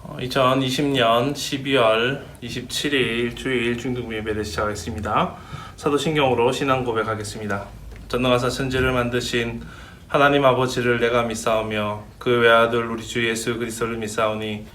2020년 12월 27일 주일 중등부 예배를 시작하겠습니다. 사도신경으로 신앙 고백하겠습니다. 전능하사 천지를 만드신 하나님 아버지를 내가 믿사오며 그 외아들 우리 주 예수 그리스도를 믿사오니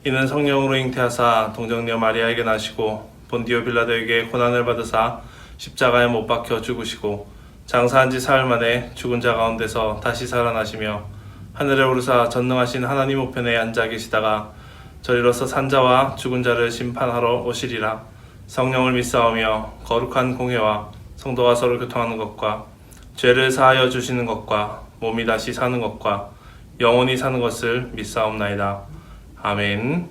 이는 성령으로 잉태하사 동정녀 마리아에게 나시고 본디오 빌라도에게 고난을 받으사 십자가에 못 박혀 죽으시고 장사한 지 사흘 만에 죽은 자 가운데서 다시 살아나시며 하늘에 오르사 전능하신 하나님 우편에 앉아 계시다가 저리로서 산자와 죽은 자를 심판하러 오시리라. 성령을 믿사오며 거룩한 공회와 성도가 서로 교통하는 것과 죄를 사하여 주시는 것과 몸이 다시 사는 것과 영원히 사는 것을 믿사옵나이다. 아멘.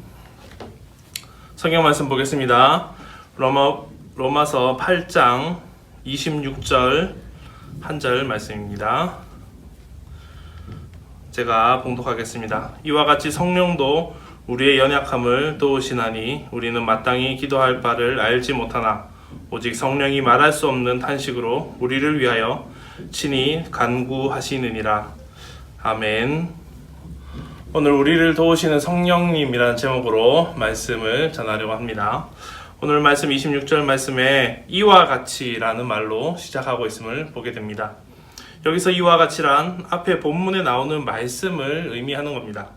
성경 말씀 보겠습니다. 로마서 8장 26절 한 절 말씀입니다. 제가 봉독하겠습니다. 이와 같이 성령도 우리의 연약함을 도우시나니 우리는 마땅히 기도할 바를 알지 못하나 오직 성령이 말할 수 없는 탄식으로 우리를 위하여 친히 간구하시느니라. 아멘. 오늘 우리를 도우시는 성령님이라는 제목으로 말씀을 전하려고 합니다. 오늘 말씀 26절 말씀에 이와 같이라는 말로 시작하고 있음을 보게 됩니다. 여기서 이와 같이란 앞에 본문에 나오는 말씀을 의미하는 겁니다.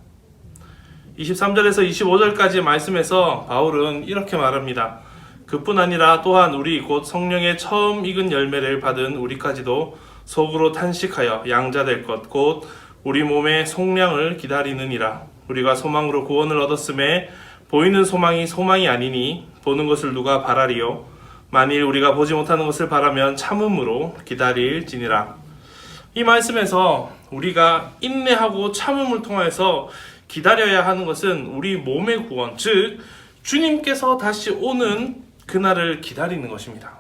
23절에서 25절까지 말씀에서 바울은 이렇게 말합니다. 그뿐 아니라 또한 우리 곧 성령의 처음 익은 열매를 받은 우리까지도 속으로 탄식하여 양자될 것 곧 우리 몸의 속량을 기다리느니라. 우리가 소망으로 구원을 얻었음에 보이는 소망이 소망이 아니니 보는 것을 누가 바라리요. 만일 우리가 보지 못하는 것을 바라면 참음으로 기다릴지니라. 이 말씀에서 우리가 인내하고 참음을 통해서 기다려야 하는 것은 우리 몸의 구원, 즉 주님께서 다시 오는 그날을 기다리는 것입니다.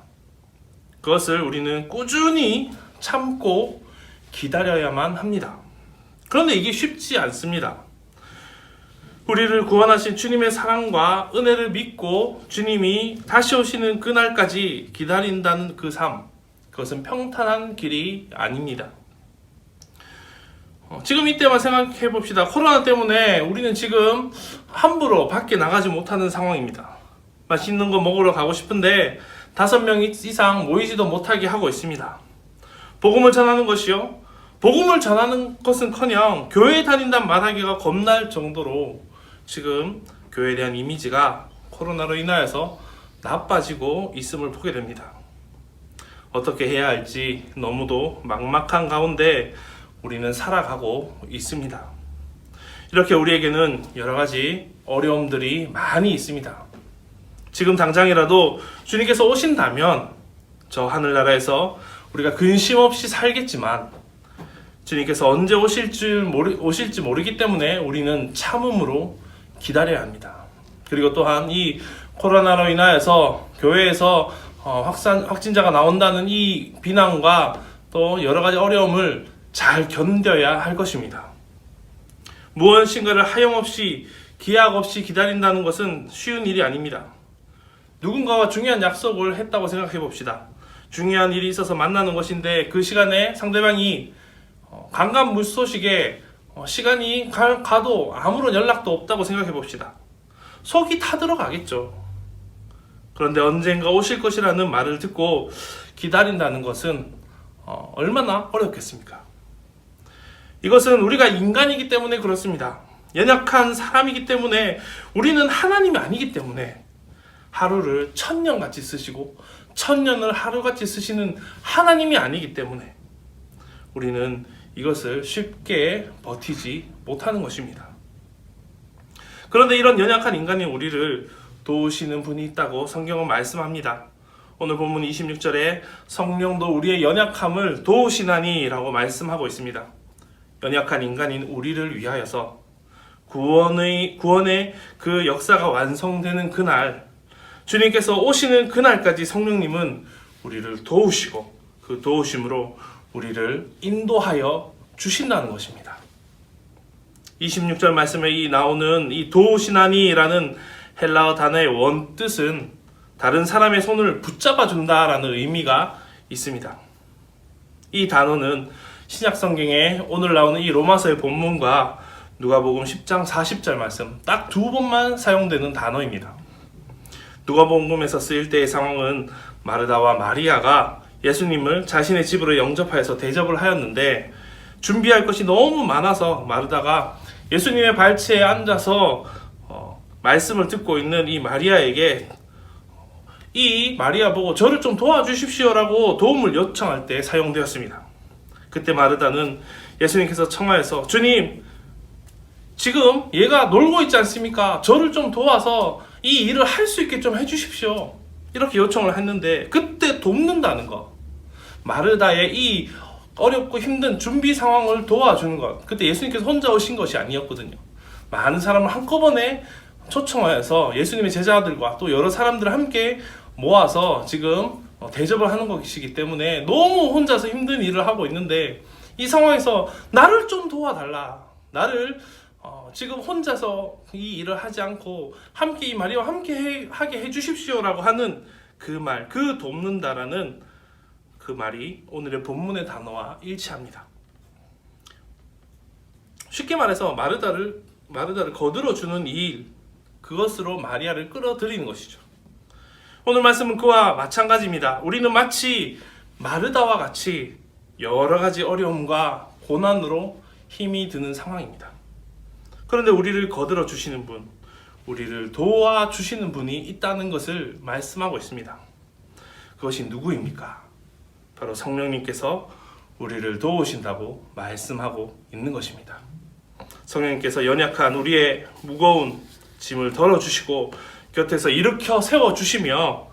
그것을 우리는 꾸준히 참고 기다려야만 합니다. 그런데 이게 쉽지 않습니다. 우리를 구원하신 주님의 사랑과 은혜를 믿고 주님이 다시 오시는 그날까지 기다린다는 그 삶, 그것은 평탄한 길이 아닙니다. 지금 이때만 생각해 봅시다. 코로나 때문에 우리는 지금 함부로 밖에 나가지 못하는 상황입니다. 맛있는 거 먹으러 가고 싶은데 5명 이상 모이지도 못하게 하고 있습니다. 복음을 전하는 것이요. 복음을 전하는 것은커녕 교회에 다닌다는 말하기가 겁날 정도로 지금 교회에 대한 이미지가 코로나로 인하여서 나빠지고 있음을 보게 됩니다. 어떻게 해야 할지 너무도 막막한 가운데 우리는 살아가고 있습니다. 이렇게 우리에게는 여러 가지 어려움들이 많이 있습니다. 지금 당장이라도 주님께서 오신다면 저 하늘나라에서 우리가 근심 없이 살겠지만 주님께서 언제 오실지 모르기 때문에 우리는 참음으로 기다려야 합니다. 그리고 또한 이 코로나로 인하여서 교회에서 확진자가 나온다는 이 비난과 또 여러 가지 어려움을 잘 견뎌야 할 것입니다. 무엇인가를 하염없이 기약 없이 기다린다는 것은 쉬운 일이 아닙니다. 누군가와 중요한 약속을 했다고 생각해 봅시다. 중요한 일이 있어서 만나는 것인데 그 시간에 상대방이 간간무소식에 시간이 가도 아무런 연락도 없다고 생각해 봅시다. 속이 타들어가겠죠. 그런데 언젠가 오실 것이라는 말을 듣고 기다린다는 것은 얼마나 어렵겠습니까? 이것은 우리가 인간이기 때문에 그렇습니다. 연약한 사람이기 때문에 우리는 하나님이 아니기 때문에 하루를 1000년같이 쓰시고 1000년을 하루같이 쓰시는 하나님이 아니기 때문에 우리는 이것을 쉽게 버티지 못하는 것입니다. 그런데 이런 연약한 인간인 우리를 도우시는 분이 있다고 성경은 말씀합니다. 오늘 본문 26절에 성령도 우리의 연약함을 도우시나니 라고 말씀하고 있습니다. 연약한 인간인 우리를 위하여서 구원의 그 역사가 완성되는 그날, 주님께서 오시는 그날까지 성령님은 우리를 도우시고 그 도우심으로 우리를 인도하여 주신다는 것입니다. 26절 말씀에 나오는 이 도우시나니라는 헬라어 단어의 원뜻은 다른 사람의 손을 붙잡아 준다라는 의미가 있습니다. 이 단어는 신약 성경에 오늘 나오는 이 로마서의 본문과 누가복음 10장 40절 말씀 딱 2번만 사용되는 단어입니다. 누가복음에서 쓰일 때의 상황은 마르다와 마리아가 예수님을 자신의 집으로 영접하여서 대접을 하였는데 준비할 것이 너무 많아서 마르다가 예수님의 발치에 앉아서 말씀을 듣고 있는 이 마리아에게 이 마리아 보고 저를 좀 도와주십시오라고 도움을 요청할 때 사용되었습니다. 그때 마르다는 예수님께서 청하여서 주님, 지금 얘가 놀고 있지 않습니까? 저를 좀 도와서 이 일을 할 수 있게 좀 해주십시오. 이렇게 요청을 했는데 그때 돕는다는 것, 마르다의 이 어렵고 힘든 준비 상황을 도와주는 것, 그때 예수님께서 혼자 오신 것이 아니었거든요. 많은 사람을 한꺼번에 초청하여서 예수님의 제자들과 또 여러 사람들을 함께 모아서 지금 대접을 하는 것이기 때문에 너무 혼자서 힘든 일을 하고 있는데 이 상황에서 나를 좀 도와달라, 나를 지금 혼자서 이 일을 하지 않고 함께 이 마리아와 함께 하게 해주십시오라고 하는 그 말, 그 돕는다라는 그 말이 오늘의 본문의 단어와 일치합니다. 쉽게 말해서 마르다를 거들어주는 이 일, 그것으로 마리아를 끌어들이는 것이죠. 오늘 말씀은 그와 마찬가지입니다. 우리는 마치 마르다와 같이 여러 가지 어려움과 고난으로 힘이 드는 상황입니다. 그런데 우리를 거들어 주시는 분, 우리를 도와주시는 분이 있다는 것을 말씀하고 있습니다. 그것이 누구입니까? 바로 성령님께서 우리를 도우신다고 말씀하고 있는 것입니다. 성령님께서 연약한 우리의 무거운 짐을 덜어주시고 곁에서 일으켜 세워주시며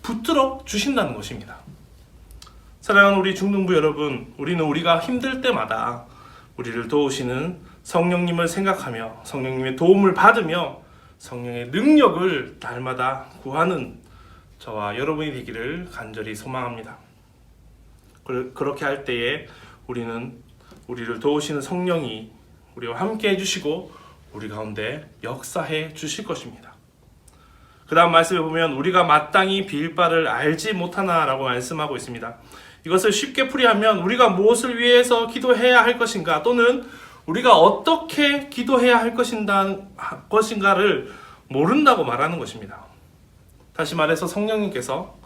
붙들어 주신다는 것입니다. 사랑하는 우리 중등부 여러분, 우리는 우리가 힘들 때마다 우리를 도우시는 성령님을 생각하며 성령님의 도움을 받으며 성령의 능력을 날마다 구하는 저와 여러분이 되기를 간절히 소망합니다. 그렇게 할 때에 우리는 우리를 도우시는 성령이 우리와 함께 해주시고 우리 가운데 역사해 주실 것입니다. 그 다음 말씀에 보면 우리가 마땅히 빌 바를 알지 못하나 라고 말씀하고 있습니다. 이것을 쉽게 풀이하면 우리가 무엇을 위해서 기도해야 할 것인가, 또는 우리가 어떻게 기도해야 할 것인가를 모른다고 말하는 것입니다. 다시 말해서 성령님께서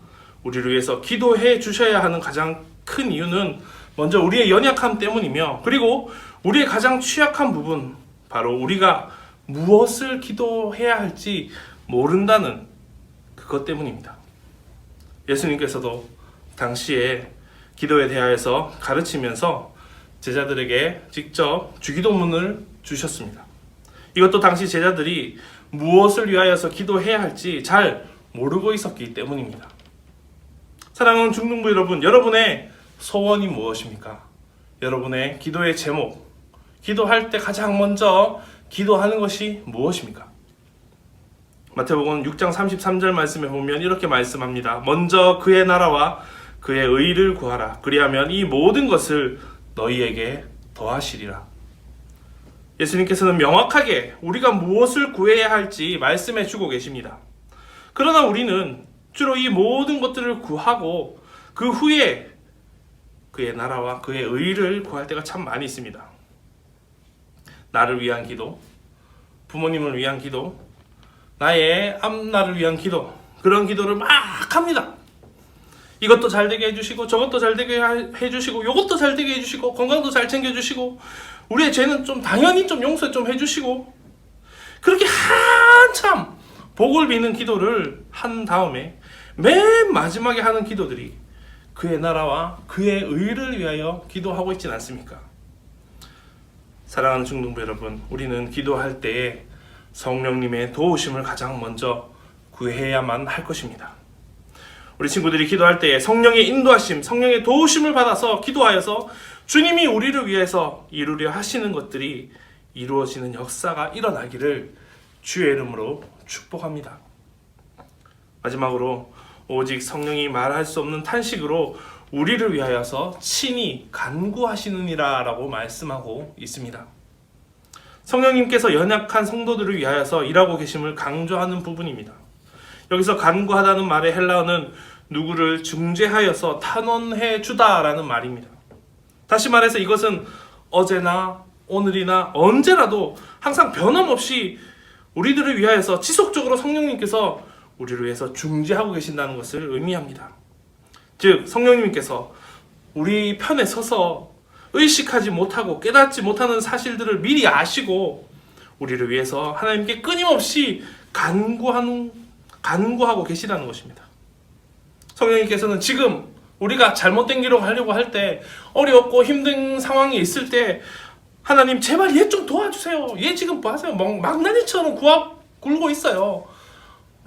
우리를 위해서 기도해 주셔야 하는 가장 큰 이유는 먼저 우리의 연약함 때문이며, 그리고 우리의 가장 취약한 부분, 바로 우리가 무엇을 기도해야 할지 모른다는 그것 때문입니다. 예수님께서도 당시에 기도에 대하여서 가르치면서 제자들에게 직접 주기도문을 주셨습니다. 이것도 당시 제자들이 무엇을 위하여서 기도해야 할지 잘 모르고 있었기 때문입니다. 사랑하는 중등부 여러분, 여러분의 소원이 무엇입니까? 여러분의 기도의 제목, 기도할 때 가장 먼저 기도하는 것이 무엇입니까? 마태복음 6장 33절 말씀에 보면 이렇게 말씀합니다. 먼저 그의 나라와 그의 의를 구하라. 그리하면 이 모든 것을 너희에게 더하시리라. 예수님께서는 명확하게 우리가 무엇을 구해야 할지 말씀해 주고 계십니다. 그러나 우리는 주로 이 모든 것들을 구하고 그 후에 그의 나라와 그의 의를 구할 때가 참 많이 있습니다. 나를 위한 기도, 부모님을 위한 기도, 나의 앞날을 위한 기도, 그런 기도를 막 합니다. 이것도 잘 되게 해주시고 저것도 잘 되게 해주시고 이것도 잘 되게 해주시고 건강도 잘 챙겨주시고 우리의 죄는 좀 당연히 좀 용서 좀 해주시고, 그렇게 한참 복을 비는 기도를 한 다음에 맨 마지막에 하는 기도들이 그의 나라와 그의 의를 위하여 기도하고 있지는 않습니까? 사랑하는 중등부 여러분, 우리는 기도할 때에 성령님의 도우심을 가장 먼저 구해야만 할 것입니다. 우리 친구들이 기도할 때에 성령의 인도하심, 성령의 도우심을 받아서 기도하여서 주님이 우리를 위해서 이루려 하시는 것들이 이루어지는 역사가 일어나기를 주의 이름으로 축복합니다. 마지막으로 오직 성령이 말할 수 없는 탄식으로 우리를 위하여서 친히 간구하시느니라 라고 말씀하고 있습니다. 성령님께서 연약한 성도들을 위하여서 일하고 계심을 강조하는 부분입니다. 여기서 간구하다는 말의 헬라어는 누구를 중재하여서 탄원해 주다라는 말입니다. 다시 말해서 이것은 어제나 오늘이나 언제라도 항상 변함없이 우리들을 위하여서 지속적으로 성령님께서 우리를 위해서 중재하고 계신다는 것을 의미합니다. 즉 성령님께서 우리 편에 서서 의식하지 못하고 깨닫지 못하는 사실들을 미리 아시고 우리를 위해서 하나님께 끊임없이 간구하고 계시다는 것입니다. 성령님께서는 지금 우리가 잘못된 길로 가려고 할 때, 어렵고 힘든 상황이 있을 때 하나님 제발 얘 좀 도와주세요. 얘 지금 뭐 하세요? 망나니처럼 굴고 있어요.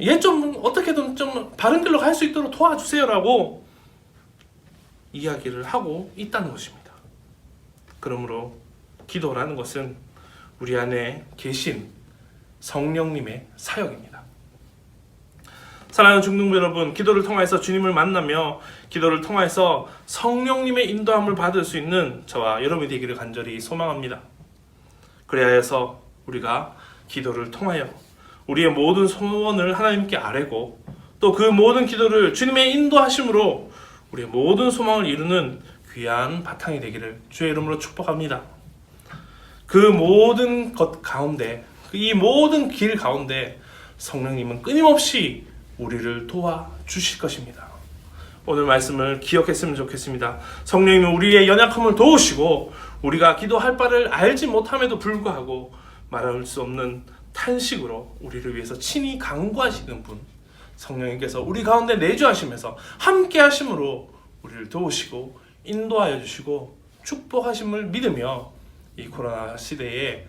얘 좀 어떻게든 좀 바른 길로 갈 수 있도록 도와주세요라고 이야기를 하고 있다는 것입니다. 그러므로 기도라는 것은 우리 안에 계신 성령님의 사역입니다. 사랑하는 중등부 여러분, 기도를 통해서 주님을 만나며 기도를 통해서 성령님의 인도함을 받을 수 있는 저와 여러분이 되기를 간절히 소망합니다. 그래야해서 우리가 기도를 통하여 우리의 모든 소원을 하나님께 아뢰고 또 그 모든 기도를 주님의 인도하심으로 우리의 모든 소망을 이루는 귀한 바탕이 되기를 주의 이름으로 축복합니다. 그 모든 것 가운데, 이 모든 길 가운데 성령님은 끊임없이 우리를 도와주실 것입니다. 오늘 말씀을 기억했으면 좋겠습니다. 성령님은 우리의 연약함을 도우시고 우리가 기도할 바를 알지 못함에도 불구하고 말할 수 없는 탄식으로 우리를 위해서 친히 간구하시는 분, 성령님께서 우리 가운데 내주하시면서 함께 하심으로 우리를 도우시고 인도하여 주시고 축복하심을 믿으며 이 코로나 시대에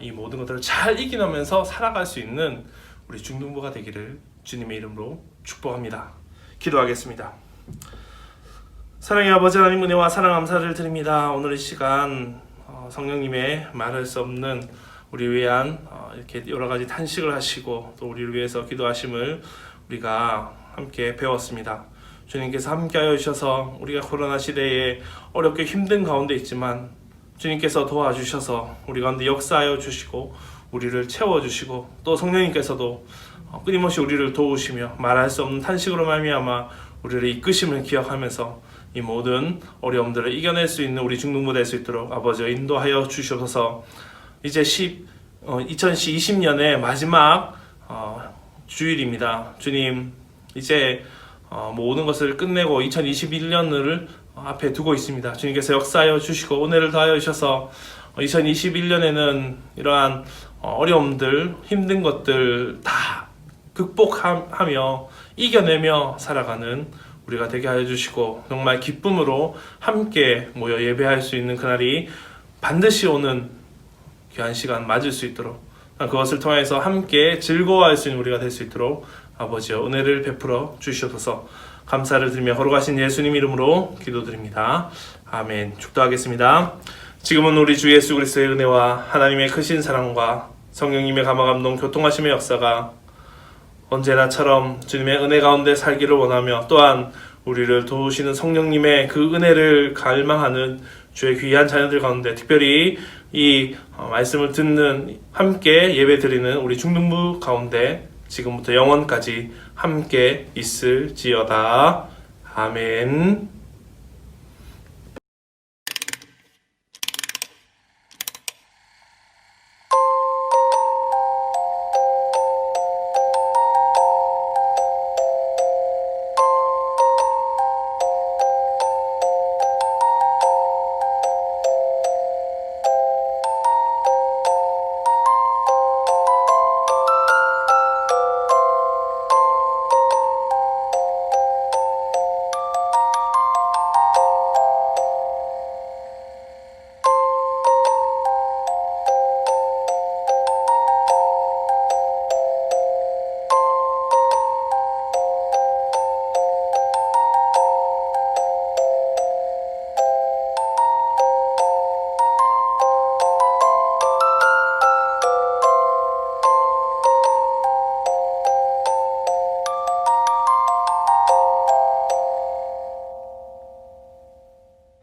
이 모든 것들을 잘 이겨내면서 살아갈 수 있는 우리 중등부가 되기를 주님의 이름으로 축복합니다. 기도하겠습니다. 사랑의 아버지 하나님, 은혜와 사랑 감사를 드립니다. 오늘 이 시간 성령님의 말할 수 없는 우리 위한 이렇게 여러 가지 탄식을 하시고 또 우리를 위해서 기도하심을 우리가 함께 배웠습니다. 주님께서 함께하여 주셔서 우리가 코로나 시대에 어렵게 힘든 가운데 있지만 주님께서 도와주셔서 우리 가운데 역사하여 주시고 우리를 채워주시고 또 성령님께서도 끊임없이 우리를 도우시며 말할 수 없는 탄식으로 말미암아 우리를 이끄심을 기억하면서 이 모든 어려움들을 이겨낼 수 있는 우리 중등부 될 수 있도록 아버지가 인도하여 주시옵소서. 이제 2020년의 마지막 주일입니다. 주님, 이제 모든 것을 끝내고 2021년을 앞에 두고 있습니다. 주님께서 역사하여 주시고 은혜를 더하여 주셔서 2021년에는 이러한 어려움들, 힘든 것들 다 극복하며 이겨내며 살아가는 우리가 되게 하여 주시고 정말 기쁨으로 함께 모여 예배할 수 있는 그날이 반드시 오는 귀한 시간 맞을 수 있도록, 그것을 통해서 함께 즐거워할 수 있는 우리가 될 수 있도록 아버지여 은혜를 베풀어 주시옵소서. 감사를 드리며 걸어가신 예수님 이름으로 기도드립니다. 아멘. 축도하겠습니다. 지금은 우리 주 예수 그리스도의 은혜와 하나님의 크신 사랑과 성령님의 감화감동 교통하심의 역사가 언제나처럼 주님의 은혜 가운데 살기를 원하며 또한 우리를 도우시는 성령님의 그 은혜를 갈망하는 주의 귀한 자녀들 가운데 특별히 이 말씀을 듣는 함께 예배드리는 우리 중등부 가운데 지금부터 영원까지 함께 있을지어다. 아멘.